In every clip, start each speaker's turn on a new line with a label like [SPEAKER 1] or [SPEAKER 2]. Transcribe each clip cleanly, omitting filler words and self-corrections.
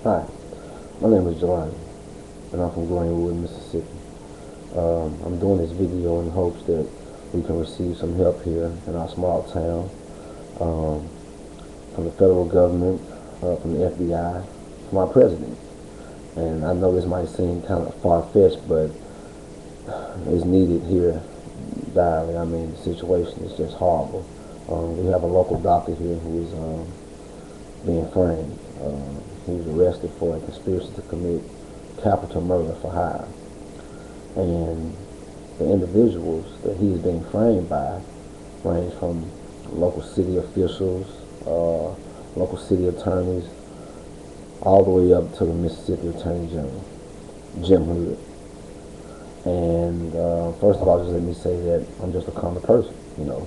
[SPEAKER 1] Hi, my name is Jelani, and I'm from Greenwood, Mississippi. I'm doing this video in hopes that we can receive some help here in our small town um, from the federal government, from the FBI, from our president. And I know this might seem kind of far-fetched, but it's needed here direly. I mean, the situation is just horrible. We have a local doctor here who is being framed. He was arrested for a conspiracy to commit capital murder for hire. And the individuals that he is being framed by range from local city officials, local city attorneys, all the way up to the Mississippi Attorney General, Jim Hood. And first of all, just let me say that I'm just a common person, you know.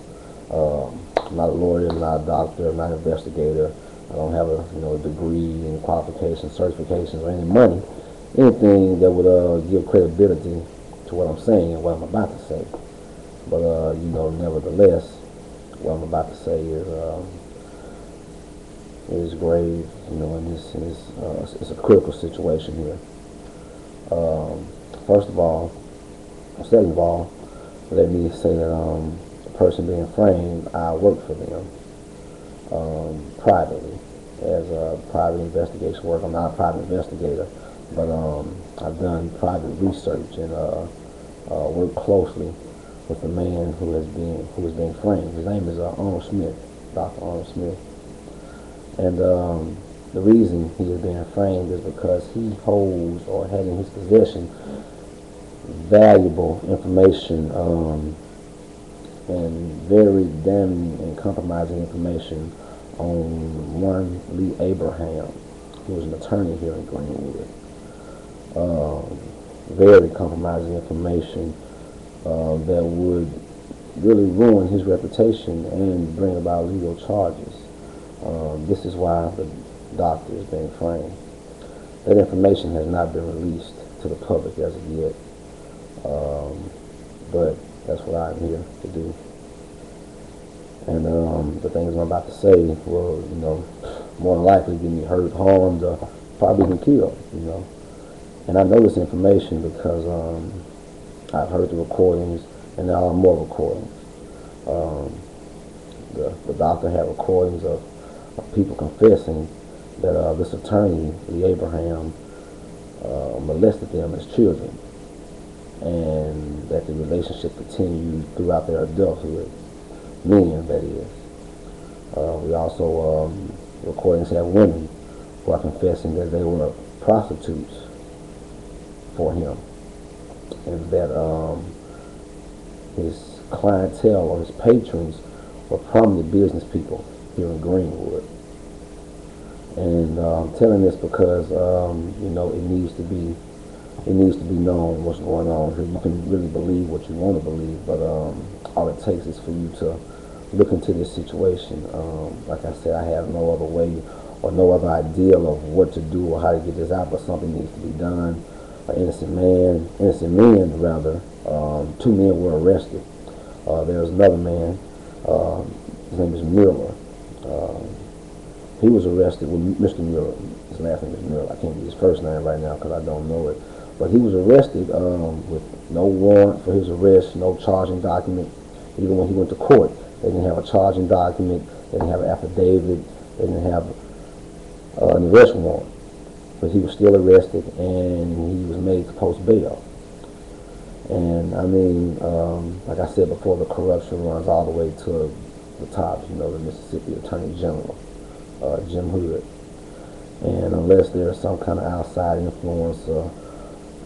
[SPEAKER 1] I'm not a lawyer, I'm not a doctor, I'm not an investigator. I don't have a degree, any qualifications, certifications, or any money, anything that would give credibility to what I'm saying and what I'm about to say. But nevertheless, what I'm about to say is grave, and it's a critical situation here. First of all, second of all, let me say that the person being framed, I work for them privately as a private investigation work. I'm not a private investigator, but I've done private research and worked closely with the man who is being framed. His name is Arnold Smith, Dr. Arnold Smith, and the reason he is being framed is because he holds or had in his possession valuable information and very damning and compromising information on one Lee Abraham, who was an attorney here in Greenwood. Very compromising information that would really ruin his reputation and bring about legal charges. This is why the doctor is being framed. That information has not been released to the public as of yet, but that's what I'm here to do. And the things I'm about to say will, more than likely get me hurt, harmed, or probably even killed, And I know this information because I've heard the recordings, and there are more recordings. The doctor had recordings of people confessing that this attorney, Lee Abraham, molested them as children, and that the relationship continued throughout their adulthood. Men, that is. We also recordings have women who are confessing that they were prostitutes for him, and that his clientele or his patrons were prominent business people here in Greenwood. And I'm telling this because it needs to be known what's going on here. You can really believe what you want to believe, but all it takes is for you to look into this situation. Like I said, I have no other way or no other idea of what to do or how to get this out, but something needs to be done. An innocent men, two men were arrested. There's another man, his name is Miller. He was arrested with Mr. Miller. His last name is Miller. I can't get his first name right now because I don't know it. But he was arrested with no warrant for his arrest, no charging document. Even when he went to court, they didn't have a charging document, they didn't have an affidavit, they didn't have an arrest warrant. But he was still arrested, and he was made to post bail. And I mean, like I said before, the corruption runs all the way to the top, the Mississippi Attorney General, Jim Hood. And unless there's some kind of outside influence or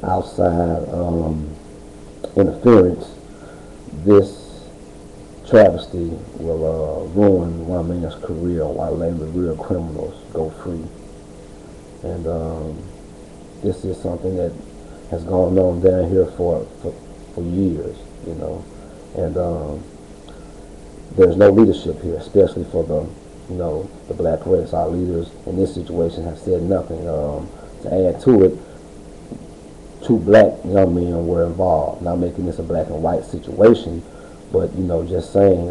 [SPEAKER 1] outside interference, this travesty will ruin one man's career while letting the real criminals go free. And this is something that has gone on down here for years, and there's no leadership here, especially for the black race. Our leaders in this situation have said nothing. To add to it, two black young men were involved. Not making this a black and white situation, but just saying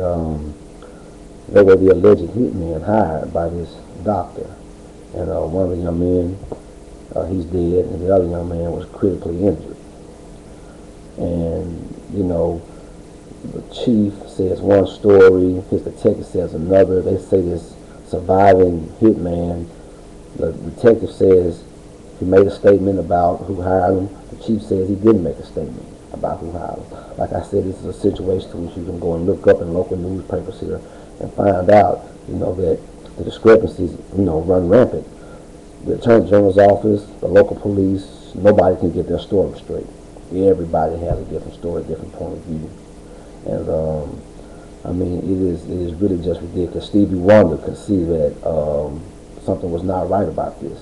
[SPEAKER 1] they were the alleged hitmen hired by this doctor. And one of the young men He's dead, and the other young man was critically injured. And, you know, the chief says one story, his detective says another. They say this surviving hitman, the detective says he made a statement about who hired him. The chief says he didn't make a statement about who hired him. Like I said, this is a situation which you can go and look up in local newspapers here and find out, you know, that the discrepancies, you know, run rampant. The Attorney General's office, the local police, nobody can get their story straight. Everybody has a different story, a different point of view. And I mean, it is really just ridiculous. Stevie Wonder could see that something was not right about this.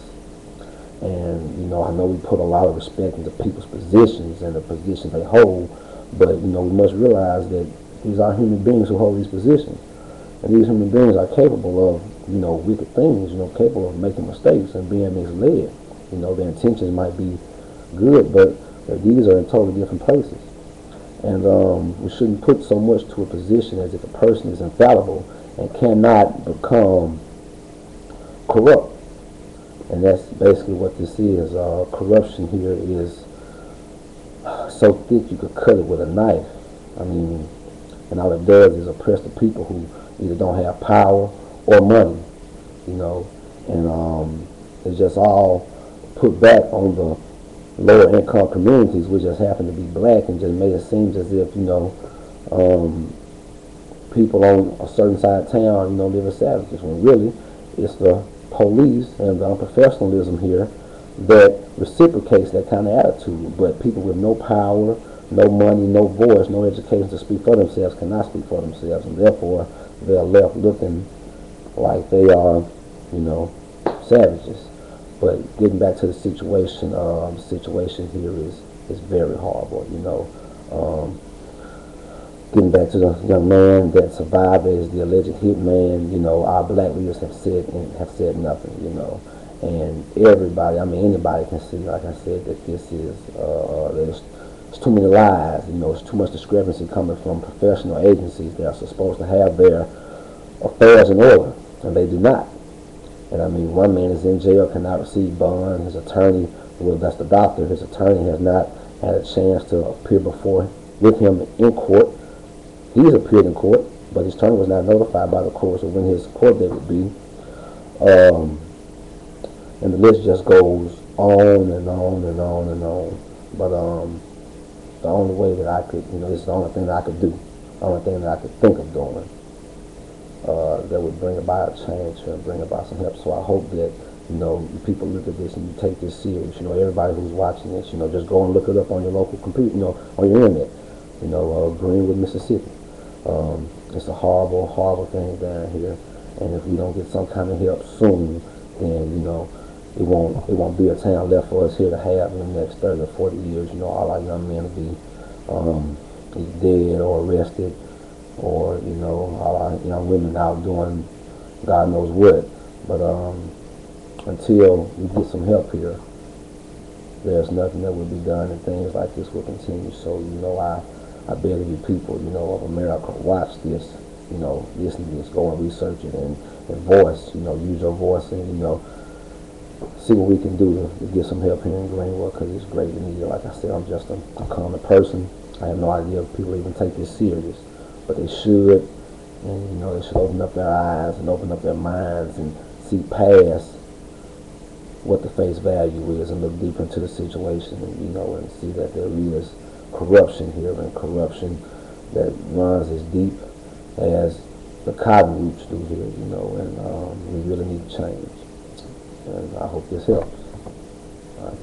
[SPEAKER 1] And, you know, I know we put a lot of respect into people's positions and the positions they hold, but, you know, we must realize that these are human beings who hold these positions. And these human beings are capable of, you know, wicked things, you know, capable of making mistakes and being misled. You know, their intentions might be good, but their deeds are in totally different places. And we shouldn't put so much to a position as if a person is infallible and cannot become corrupt. And that's basically what this is. Corruption here is so thick you could cut it with a knife. I mean, and all it does is oppress the people who either don't have power or money, you know. And it's just all put back on the lower income communities, which just happen to be black, and just made it seem as if, you know, people on a certain side of town, you know, live as savages, when really it's the police and the unprofessionalism here that reciprocates that kind of attitude. But people with no power, no money, no voice, no education to speak for themselves cannot speak for themselves, and therefore they're left looking like they are, you know, savages. But getting back to the situation here is very horrible, you know. Getting back to the young man that survived as the alleged hitman, you know, our black leaders have said nothing, you know. And everybody, I mean, anybody can see, like I said, that this is, there's too many lies, you know, it's too much discrepancy coming from professional agencies that are supposed to have their affairs in order, and they do not. And I mean, one man is in jail, cannot receive bond. His attorney, well, that's the doctor, his attorney has not had a chance to appear with him in court. He's appeared in court, but his attorney was not notified by the court of when his court date would be. And the list just goes on and on and on and on. But the only way that I could, you know, this is the only thing that I could do, the only thing that I could think of doing, that would bring about a change and bring about some help. So I hope that, you know, people look at this and you take this serious. You know, everybody who's watching this, you know, just go and look it up on your local computer, you know, on your internet. You know, Greenwood, Mississippi. It's a horrible, horrible thing down here, and if we don't get some kind of help soon, then, you know, it won't be a town left for us here to have in the next 30 or 40 years. You know, all our young men will be dead or arrested, or, you know, all our young women out doing God knows what. But until we get some help here, there's nothing that will be done, and things like this will continue. So, you know, I beg of you people, you know, of America, watch this, you know, listen to this, go and research it, and voice, you know, use your voice, and, you know, see what we can do to get some help here in Greenwood, because it's greatly needed. Like I said, I'm just a common person. I have no idea if people even take this serious, but they should, and, you know, they should open up their eyes and open up their minds and see past what the face value is and look deeper into the situation, and, you know, and see that there is corruption here, and corruption that runs as deep as the cotton roots do here, you know, and we really need to change. And I hope this helps. All right.